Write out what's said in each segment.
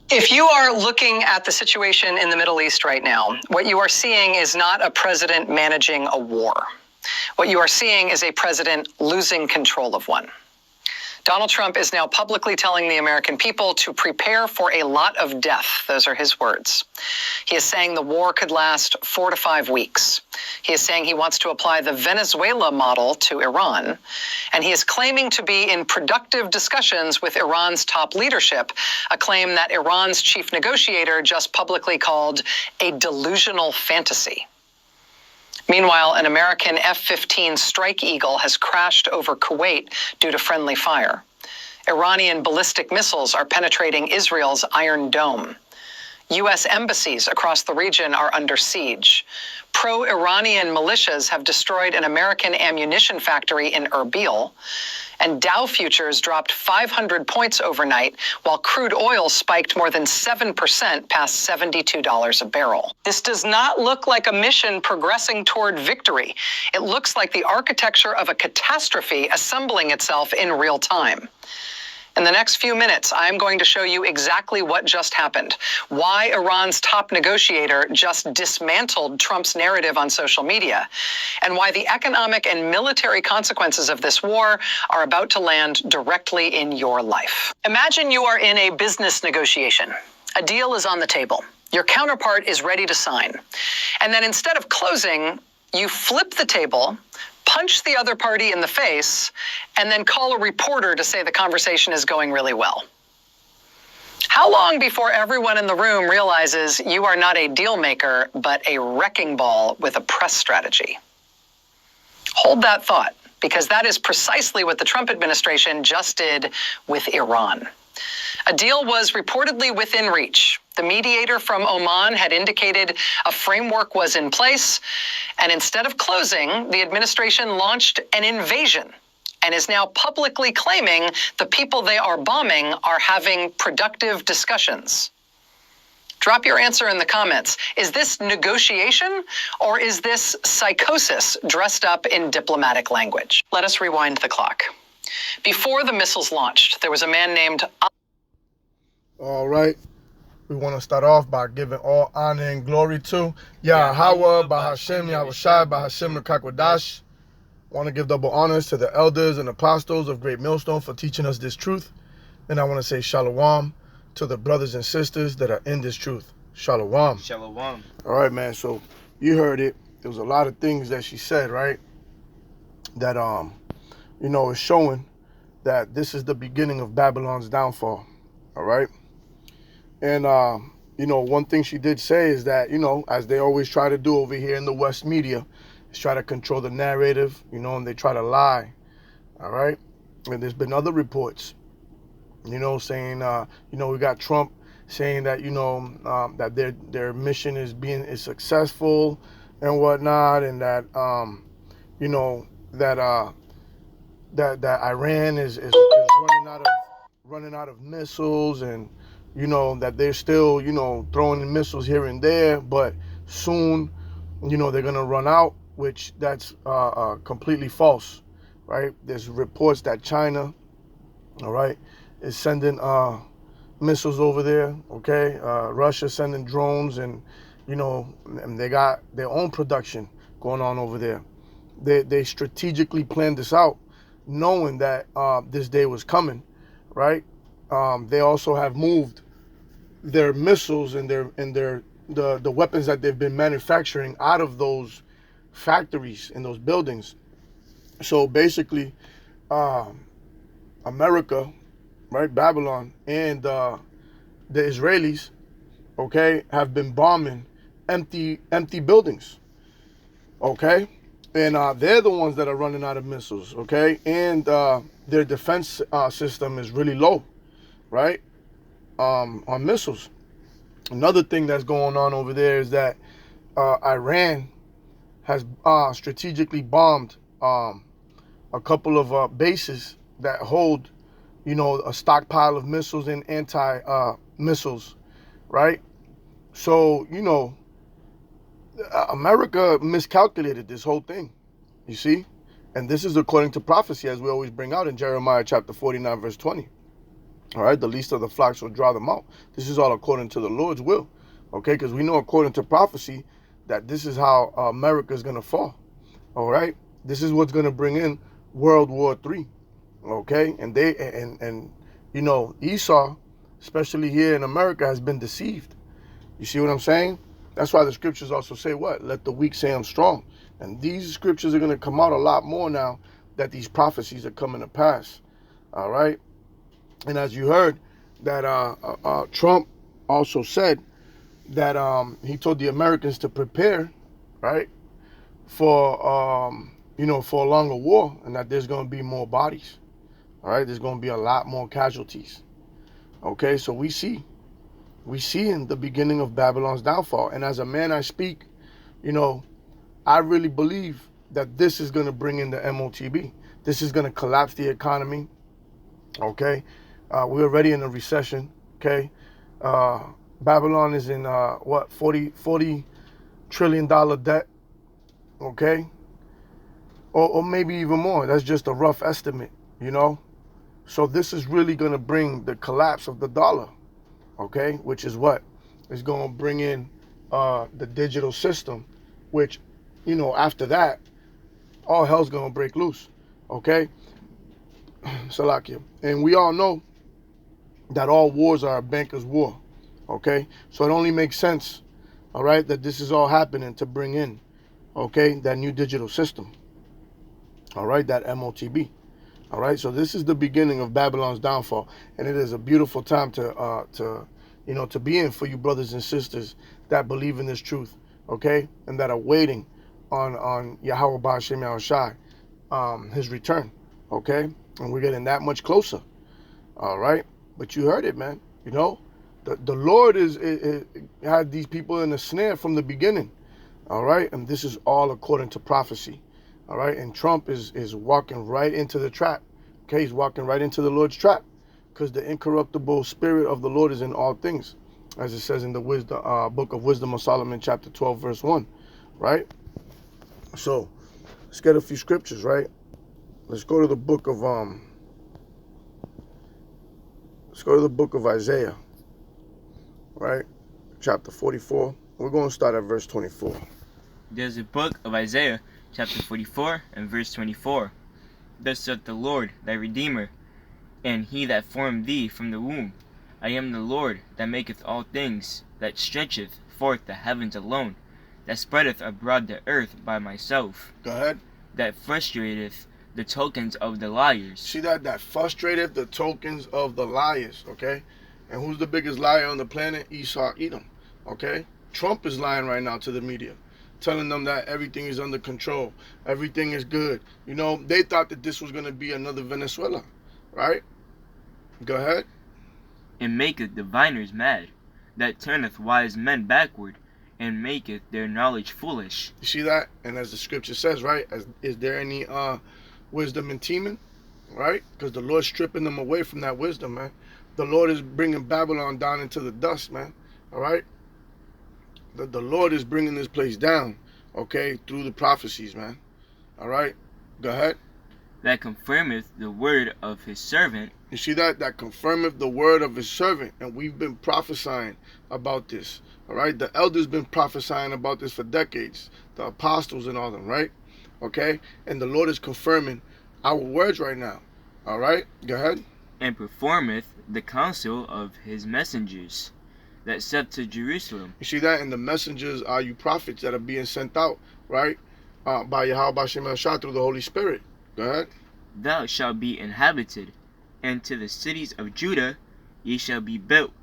If you are looking at the situation in the Middle East right now, what you are seeing is not a president managing a war. What you are seeing is a president losing control of one. Donald Trump is now publicly telling the American people to prepare for a lot of death. Those are his words. He is saying the war could last 4 to 5 weeks. He is saying he wants to apply the Venezuela model to Iran. And he is claiming to be in productive discussions with Iran's top leadership, a claim that Iran's chief negotiator just publicly called a delusional fantasy. Meanwhile, an American F-15 Strike Eagle has crashed over Kuwait due to friendly fire. Iranian ballistic missiles are penetrating Israel's Iron Dome. U.S. embassies across the region are under siege. Pro-Iranian militias have destroyed an American ammunition factory in Erbil. And Dow futures dropped 500 points overnight, while crude oil spiked more than 7% past $72 a barrel. This does not look like a mission progressing toward victory. It looks like the architecture of a catastrophe assembling itself in real time. In the next few minutes, I'm going to show you exactly what just happened, why Iran's top negotiator just dismantled Trump's narrative on social media, and why the economic and military consequences of this war are about to land directly in your life. Imagine you are in a business negotiation. A deal is on the table. Your counterpart is ready to sign. And then instead of closing, you flip the table, punch the other party in the face, and then call a reporter to say the conversation is going really well. How long before everyone in the room realizes you are not a deal maker, but a wrecking ball with a press strategy? Hold that thought, because that is precisely what the Trump administration just did with Iran. A deal was reportedly within reach. The mediator from Oman had indicated a framework was in place, and instead of closing, the administration launched an invasion and is now publicly claiming the people they are bombing are having productive discussions. Drop your answer in the comments. Is this negotiation, or is this psychosis dressed up in diplomatic language? Let us rewind the clock. Before the missiles launched, there was a man named... All right. We want to start off by giving all honor and glory to Yahweh, Bahashem, Yahushai, Bahashem, Rakakwadash. Want to give double honors to the elders and apostles of Great Millstone for teaching us this truth. And I want to say shalom to the brothers and sisters that are in this truth. Shalom. Shalom. All right, man. So you heard it. There was a lot of things that she said, right? That, is showing that this is the beginning of Babylon's downfall. All right. And, one thing she did say is that, as they always try to do over here in the West media, is try to control the narrative, and they try to lie. All right. And there's been other reports, saying, we got Trump saying that, that their mission is successful and whatnot. And that, that Iran is running out of missiles, and that they're still throwing missiles here and there, but soon they're gonna run out, which that's completely false, right? There's reports that China, all right, is sending missiles over there. Okay, Russia sending drones, and and they got their own production going on over there. They strategically planned this out, knowing that this day was coming, right? They also have moved their missiles and the weapons that they've been manufacturing out of those factories and those buildings. So basically, America, right, Babylon, and the Israelis, okay, have been bombing empty buildings, okay, and they're the ones that are running out of missiles, okay, and their defense system is really low, right, on missiles. Another thing that's going on over there is that Iran has strategically bombed a couple of bases that hold, a stockpile of missiles and anti-missiles, right? So, America miscalculated this whole thing, you see? And this is according to prophecy, as we always bring out in Jeremiah chapter 49, verse 20. All right, the least of the flocks will draw them out. This is all according to the Lord's will. Okay, because we know according to prophecy that this is how America is going to fall. All right, this is what's going to bring in World War III. Okay, and you know, Esau, especially here in America, has been deceived. You see what I'm saying? That's why the scriptures also say what? Let the weak say I'm strong. And these scriptures are going to come out a lot more now that these prophecies are coming to pass. All right. And as you heard, that Trump also said that he told the Americans to prepare, right, for you know, for a longer war, and that there's going to be more bodies. All right, there's going to be a lot more casualties. Okay, so we see in the beginning of Babylon's downfall. And as a man I speak, you know, I really believe that this is going to bring in the MOTB. This is going to collapse the economy. Okay, we're already in a recession. Okay, Babylon is in what, $40 trillion debt. Okay, or maybe even more. That's just a rough estimate, you know. So this is really going to bring the collapse of the dollar. Okay, which is what is going to bring in the digital system, which, you know, after that, all hell's going to break loose. Okay, Salakia. And we all know that all wars are a banker's war. Okay, so it only makes sense, all right, that this is all happening to bring in, okay, that new digital system. All right, that MOTB. All right, so this is the beginning of Babylon's downfall, and it is a beautiful time to you know, to be in for you brothers and sisters that believe in this truth, okay, and that are waiting on Yahweh Ba'ashem Yahushai, his return, okay, and we're getting that much closer. All right, but you heard it, man. You know, the Lord is had these people in a snare from the beginning. All right, and this is all according to prophecy. All right, and Trump is walking right into the trap. Okay, he's walking right into the Lord's trap, because the incorruptible spirit of the Lord is in all things, as it says in the book of Wisdom of Solomon, chapter 12, verse 1. Right? So let's get a few scriptures, right? Let's go to the book of Isaiah, right? Chapter 44. We're going to start at verse 24. There's a book of Isaiah, chapter 44 and verse 24. Thus saith the Lord, thy Redeemer, and he that formed thee from the womb. I am the Lord that maketh all things, that stretcheth forth the heavens alone, that spreadeth abroad the earth by myself. Go ahead. That frustrateth the tokens of the liars. See that frustrateth the tokens of the liars, okay? And who's the biggest liar on the planet? Esau, Edom, okay? Trump is lying right now to the media, telling them that everything is under control, everything is good. You know, they thought that this was going to be another Venezuela, right? Go ahead. And maketh diviners mad, that turneth wise men backward, and maketh their knowledge foolish. You see that? And as the scripture says, right, is there any wisdom in Teman, right? Because the Lord's stripping them away from that wisdom, man. The Lord is bringing Babylon down into the dust, man. All right? The Lord is bringing this place down, okay, through the prophecies, man. All right? Go ahead. That confirmeth the word of his servant. You see that? That confirmeth the word of his servant. And we've been prophesying about this. All right? The elders been prophesying about this for decades. The apostles and all them, right? Okay? And the Lord is confirming our words right now. All right? Go ahead. And performeth the counsel of his messengers, that said to Jerusalem. You see that? And the messengers are you prophets that are being sent out, right? By Yahweh Ba'ashem Yahushua through the Holy Spirit. Go ahead. Thou shalt be inhabited, and to the cities of Judah ye shall be built,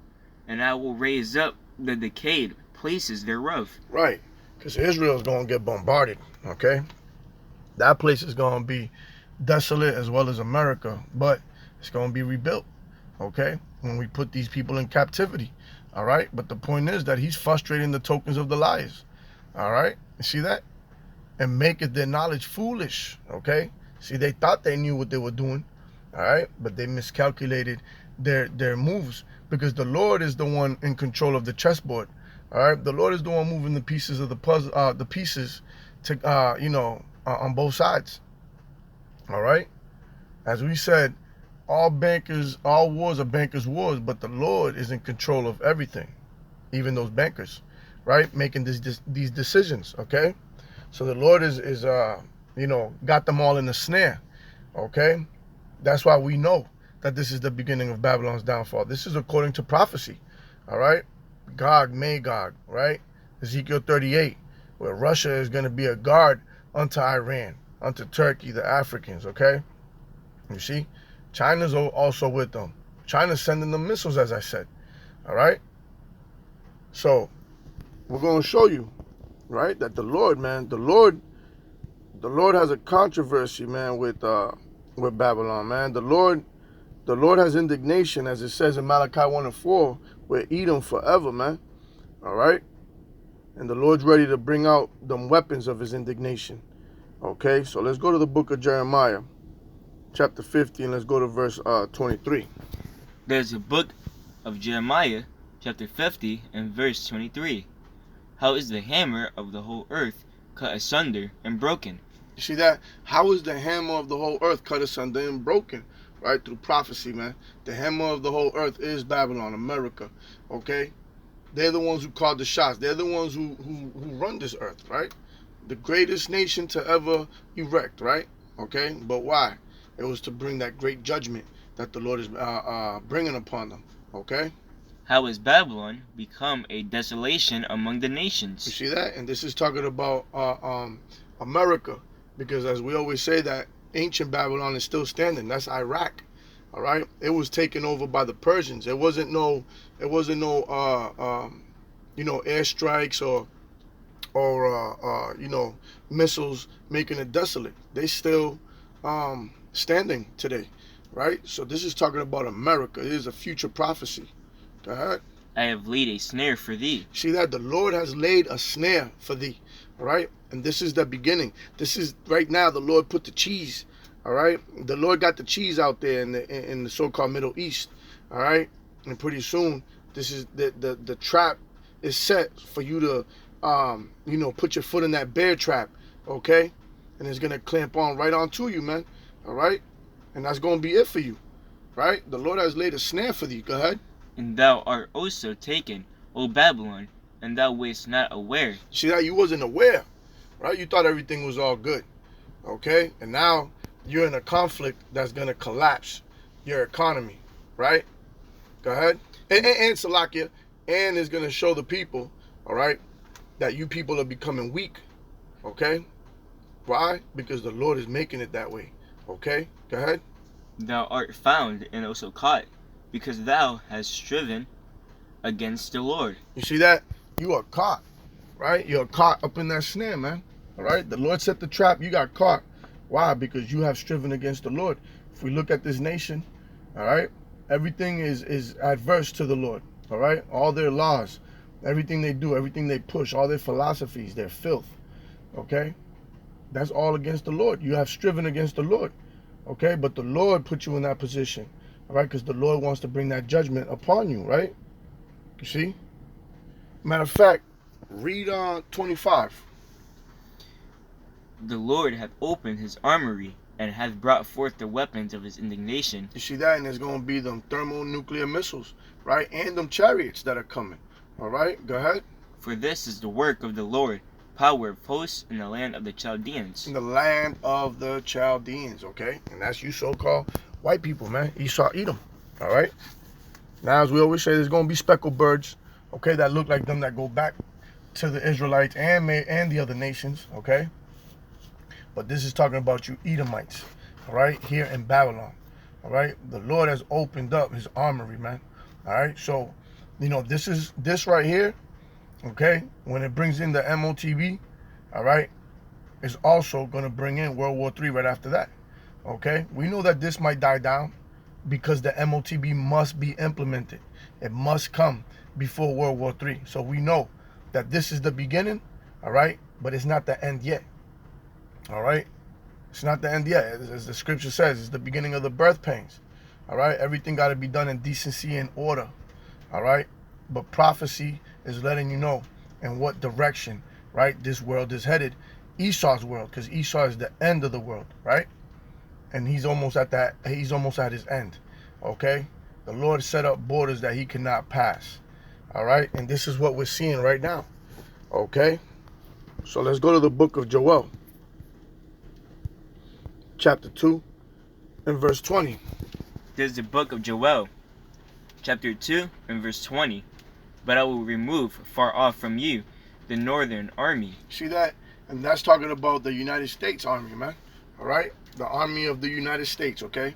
and I will raise up the decayed places thereof. Right, because Israel is going to get bombarded, okay? That place is going to be desolate as well as America, but it's going to be rebuilt, okay? When we put these people in captivity, all right? But the point is that he's frustrating the tokens of the liars, all right? You see that? And maketh their knowledge foolish, okay? See, they thought they knew what they were doing, all right? But they miscalculated their moves, because the Lord is the one in control of the chessboard, all right? The Lord is the one moving the pieces of the puzzle, the pieces to, you know, on both sides, all right? As we said, all wars are bankers' wars, but the Lord is in control of everything, even those bankers, right? Making these decisions, okay? So the Lord is got them all in a snare, okay? That's why we know that this is the beginning of Babylon's downfall. This is according to prophecy, all right? Gog, Magog, right? Ezekiel 38, where Russia is going to be a guard unto Iran, unto Turkey, the Africans, okay? You see? China's also with them. China's sending them missiles, as I said, all right? So we're going to show you, right, that the Lord, man, the Lord has a controversy, man, with Babylon, man. The Lord has indignation, as it says in Malachi 1:4, with Edom forever, man. All right? And the Lord's ready to bring out them weapons of his indignation. Okay, so let's go to the book of Jeremiah, chapter 50, and let's go to verse 23. There's a book of Jeremiah, chapter 50, and verse 23. How is the hammer of the whole earth cut asunder and broken? You see that? How is the hammer of the whole earth cut asunder and broken? Right? Through prophecy, man. The hammer of the whole earth is Babylon, America. Okay? They're the ones who called the shots. They're the ones who run this earth, right? The greatest nation to ever erect, right? Okay? But why? It was to bring that great judgment that the Lord is bringing upon them. Okay? How is Babylon become a desolation among the nations? You see that? And this is talking about America. Because as we always say, that ancient Babylon is still standing. That's Iraq. All right? It was taken over by the Persians. It wasn't no airstrikes or missiles making it desolate. They still standing today, right? So this is talking about America. It is a future prophecy. Go ahead. I have laid a snare for thee. See that? The Lord has laid a snare for thee. All right? And this is the beginning. This is right now the Lord put the cheese. All right? The Lord got the cheese out there in the so-called Middle East. All right? And pretty soon, this is the trap is set for you to put your foot in that bear trap, okay? And it's gonna clamp on right onto you, man. All right? And that's gonna be it for you. Right? The Lord has laid a snare for thee. Go ahead. And thou art also taken, O Babylon, and thou wast not aware. See that? You wasn't aware, right? You thought everything was all good, okay? And now you're in a conflict that's going to collapse your economy, right? Go ahead. And Salakia, and it's going to show the people, all right, that you people are becoming weak, okay? Why? Because the Lord is making it that way, okay? Go ahead. Thou art found and also caught, because thou hast striven against the Lord. You see that? You are caught, right? You're caught up in that snare, man. All right? The Lord set the trap. You got caught. Why? Because you have striven against the Lord. If we look at this nation, all right, everything is adverse to the Lord, all right? All their laws, everything they do, everything they push, all their philosophies, their filth, okay? That's all against the Lord. You have striven against the Lord, okay? But the Lord put you in that position. All right, because the Lord wants to bring that judgment upon you, right? You see? Matter of fact, read on 25. The Lord hath opened his armory, and hath brought forth the weapons of his indignation. You see that? And there's going to be them thermonuclear missiles, right? And them chariots that are coming. All right, go ahead. For this is the work of the Lord, power of hosts in the land of the Chaldeans. In the land of the Chaldeans, okay? And that's you so-called white people, man. Esau, Edom, all right? Now, as we always say, there's going to be speckled birds, okay, that look like them, that go back to the Israelites and the other nations, okay? But this is talking about you Edomites, all right, here in Babylon, all right? The Lord has opened up his armory, man, all right? So, this right here, okay, when it brings in the MOTB, all right, is also going to bring in World War III right after that. Okay, we know that this might die down because the MOTB must be implemented. It must come before World War III. So we know that this is the beginning, all right, but it's not the end yet. All right, it's not the end yet. As the scripture says, it's the beginning of the birth pains. All right, everything got to be done in decency and order. All right, but prophecy is letting you know in what direction, right, this world is headed. Esau's world, because Esau is the end of the world, right? and he's almost at his end. Okay? The Lord set up borders that he cannot pass. All right? And this is what we're seeing right now. Okay? So let's go to the book of Joel, chapter 2 and verse 20. There's the book of Joel, chapter 2 and verse 20. But I will remove far off from you the northern army. See that? And that's talking about the United States Army, man. All right? The army of the United States, okay?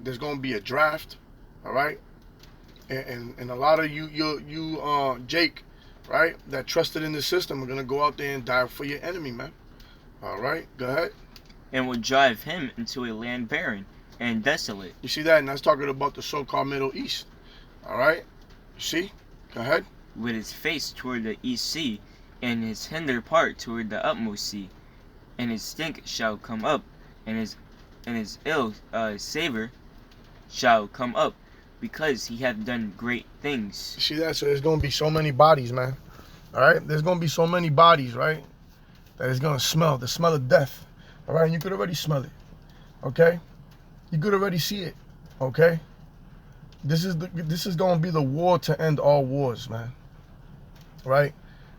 There's going to be a draft, all right? And a lot of you, Jake, right, that trusted in the system are going to go out there and die for your enemy, man. All right? Go ahead. And will drive him into a land barren and desolate. You see that? And that's talking about the so-called Middle East. All right? You see? Go ahead. With his face toward the east sea, and his hinder part toward the utmost sea. And his stink shall come up, and his ill savor shall come up, because he hath done great things. You see that? So there's going to be so many bodies, man. All right? There's going to be so many bodies, right? That it's going to smell. The smell of death. All right? And you could already smell it. Okay? You could already see it. Okay? This is going to be the war to end all wars, man. Right?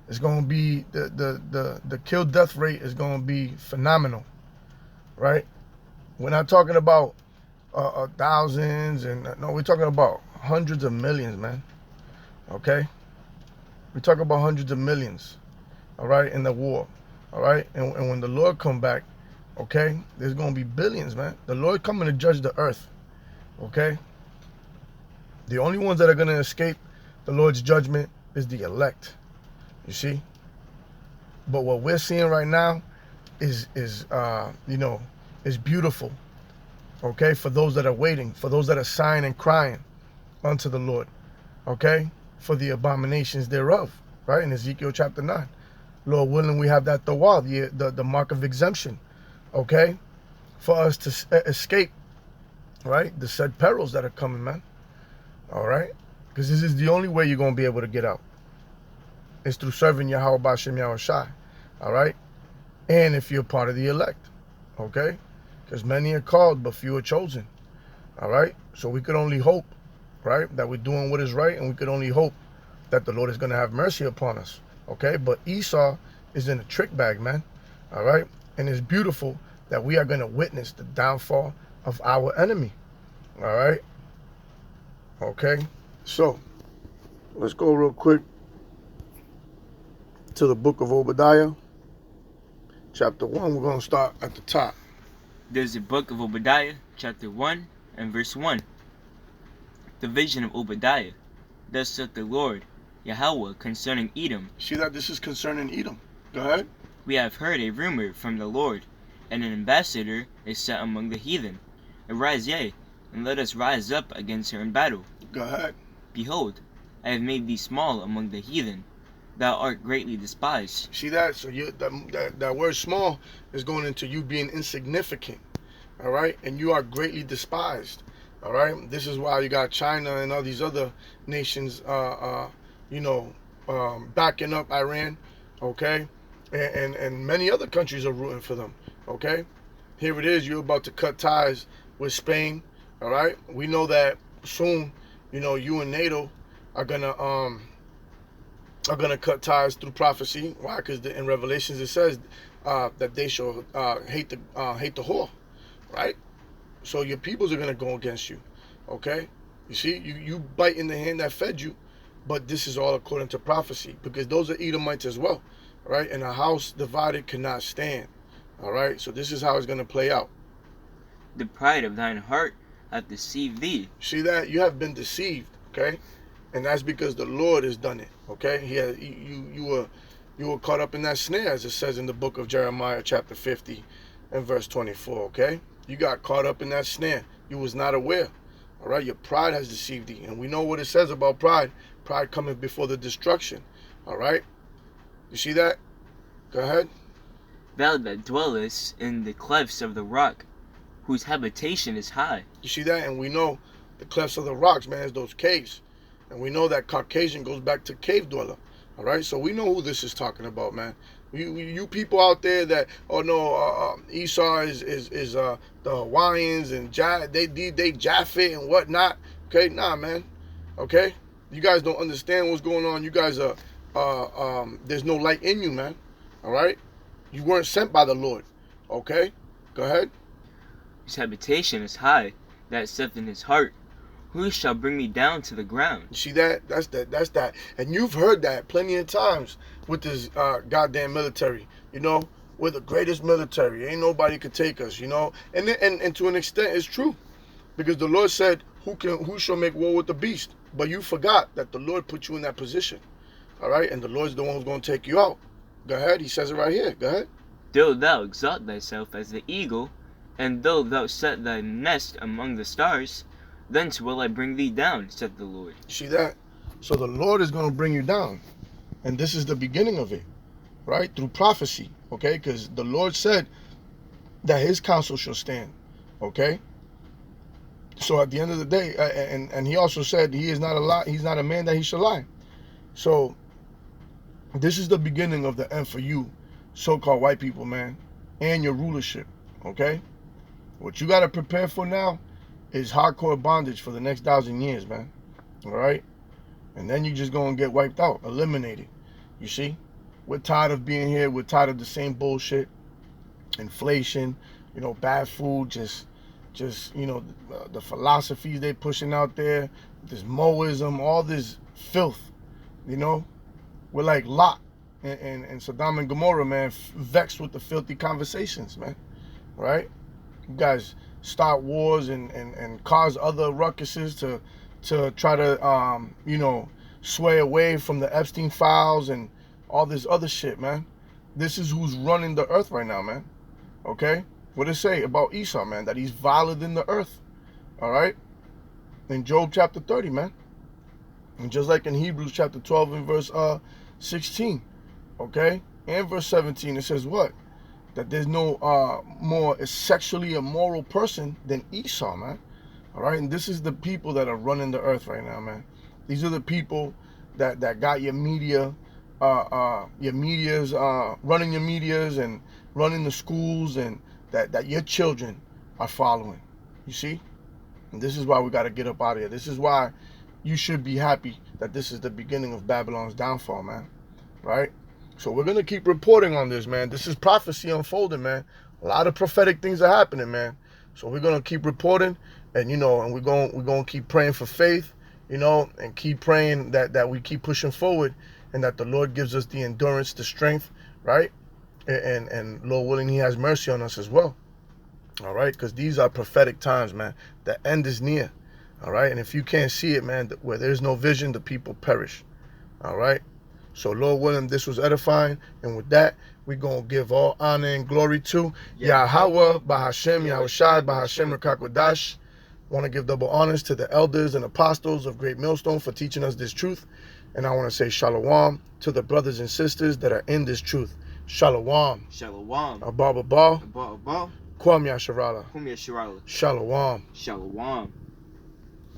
It's going to be the kill death rate is going to be phenomenal. Right? We're not talking about thousands and no, we're talking about hundreds of millions, man. Okay? We talk about hundreds of millions. All right, in the war. All right? And when the Lord come back, okay, there's going to be billions, man. The Lord coming to judge the earth. Okay? The only ones that are going to escape the Lord's judgment is the elect. You see? But what we're seeing right now is beautiful. Okay? For those that are waiting, for those that are sighing and crying unto the Lord. Okay? For the abominations thereof. Right? In Ezekiel chapter 9. Lord willing, we have that the mark of exemption. Okay? For us to escape, right? The said perils that are coming, man. All right? Because this is the only way you're going to be able to get out. It's through serving Yahweh B'Shem Yahushai. All right? And if you're part of the elect. Okay? Because many are called, but few are chosen. All right? So we could only hope, right, that we're doing what is right, and we could only hope that the Lord is going to have mercy upon us. Okay? But Esau is in a trick bag, man. All right? And it's beautiful that we are going to witness the downfall of our enemy. All right? Okay? So, let's go real quick to the book of Obadiah. Chapter 1, we're going to start at the top. There's the book of Obadiah, chapter 1 and verse 1. The vision of Obadiah. Thus saith the Lord, Yahweh, concerning Edom. See that? This is concerning Edom. Go ahead. We have heard a rumor from the Lord, and an ambassador is set among the heathen. Arise, yea, and let us rise up against her in battle. Go ahead. Behold, I have made thee small among the heathen. Thou art greatly despised. See that? So that word small is going into you being insignificant. All right? And you are greatly despised. All right? This is why you got China and all these other nations, backing up Iran. Okay? And many other countries are rooting for them. Okay? Here it is. You're about to cut ties with Spain. All right? We know that soon, you and NATO are gonna cut ties through prophecy. Why? Because in Revelations it says that they shall hate the whore, right? So your peoples are gonna go against you. Okay, you see, you bite in the hand that fed you, but this is all according to prophecy, because those are Edomites as well, right? And a house divided cannot stand. All right, so this is how it's gonna play out. The pride of thine heart hath deceived thee. See that? You have been deceived. Okay. And that's because the Lord has done it. Okay, you were caught up in that snare, as it says in the book of Jeremiah, chapter 50, and verse 24. Okay, you got caught up in that snare. You was not aware. All right, your pride has deceived thee, and we know what it says about pride. Pride cometh before the destruction. All right, you see that? Go ahead. Thou that dwellest in the clefts of the rock, whose habitation is high. You see that? And we know the clefts of the rocks, man, is those caves. And we know that Caucasian goes back to cave dweller. All right, so we know who this is talking about, man. You people out there that, oh no, Esau is the Hawaiians and they Japhet and whatnot. Okay, nah, man. Okay, you guys don't understand what's going on. You guys are there's no light in you, man. All right, you weren't sent by the Lord. Okay, go ahead. His habitation is high, that saith in his heart, who shall bring me down to the ground? You see that? That's that. And you've heard that plenty of times with this goddamn military. You know, we're the greatest military. Ain't nobody could take us. You know, and to an extent, it's true, because the Lord said, "Who shall make war with the beast?" But you forgot that the Lord put you in that position. All right, and the Lord's the one who's going to take you out. Go ahead. He says it right here. Go ahead. Though thou exalt thyself as the eagle, and though thou set thy nest among the stars, thence will I bring thee down, saith the Lord. You see that? So the Lord is going to bring you down. And this is the beginning of it, right? Through prophecy, okay? Because the Lord said that his counsel shall stand, okay? So at the end of the day, and he also said he's not a man that he shall lie. So this is the beginning of the end for you, so-called white people, man, and your rulership, okay? What you got to prepare for now is hardcore bondage for the next 1,000 years, man. All right? And then you just going to get wiped out, eliminated. You see? We're tired of being here. We're tired of the same bullshit. Inflation, you know, bad food, just you know, the philosophies they pushing out there, this Moism, all this filth, you know? We're like Lot and Sodom and Gomorrah, man, vexed with the filthy conversations, man. Right? You guys start wars and cause other ruckuses to try to you know, sway away from the Epstein files and all this other shit, man. This is who's running the earth right now, man. Okay? What does it say about Esau, man? That he's viler than the earth. All right? In Job chapter 30, man. And just like in Hebrews chapter 12 and verse 16. Okay? And verse 17, it says what? That there's no more sexually immoral person than Esau, man. All right? And this is the people that are running the earth right now, man. These are the people that got your media, running your medias and running the schools, and that your children are following. You see? And this is why we got to get up out of here. This is why you should be happy that this is the beginning of Babylon's downfall, man. Right? So we're going to keep reporting on this, man. This is prophecy unfolding, man. A lot of prophetic things are happening, man. So we're going to keep reporting, and, you know, and we're going to keep praying for faith, you know, and keep praying that we keep pushing forward, and that the Lord gives us the endurance, the strength, right? And Lord willing, he has mercy on us as well. All right? Because these are prophetic times, man. The end is near. All right? And if you can't see it, man, where there's no vision, the people perish. All right? So, Lord willing, this was edifying. And with that, we're going to give all honor and glory to Yahweh, Bahashem, Yahushai, Bahashem, Rakakwadash. Want to give double honors to the elders and apostles of Great Millstone for teaching us this truth. And I want to say shalom to the brothers and sisters that are in this truth. Shalom. Shalom. Abba Abba. Abba Abba. Kwam Yasharala. Kum Yasharala. Shalom. Shalom.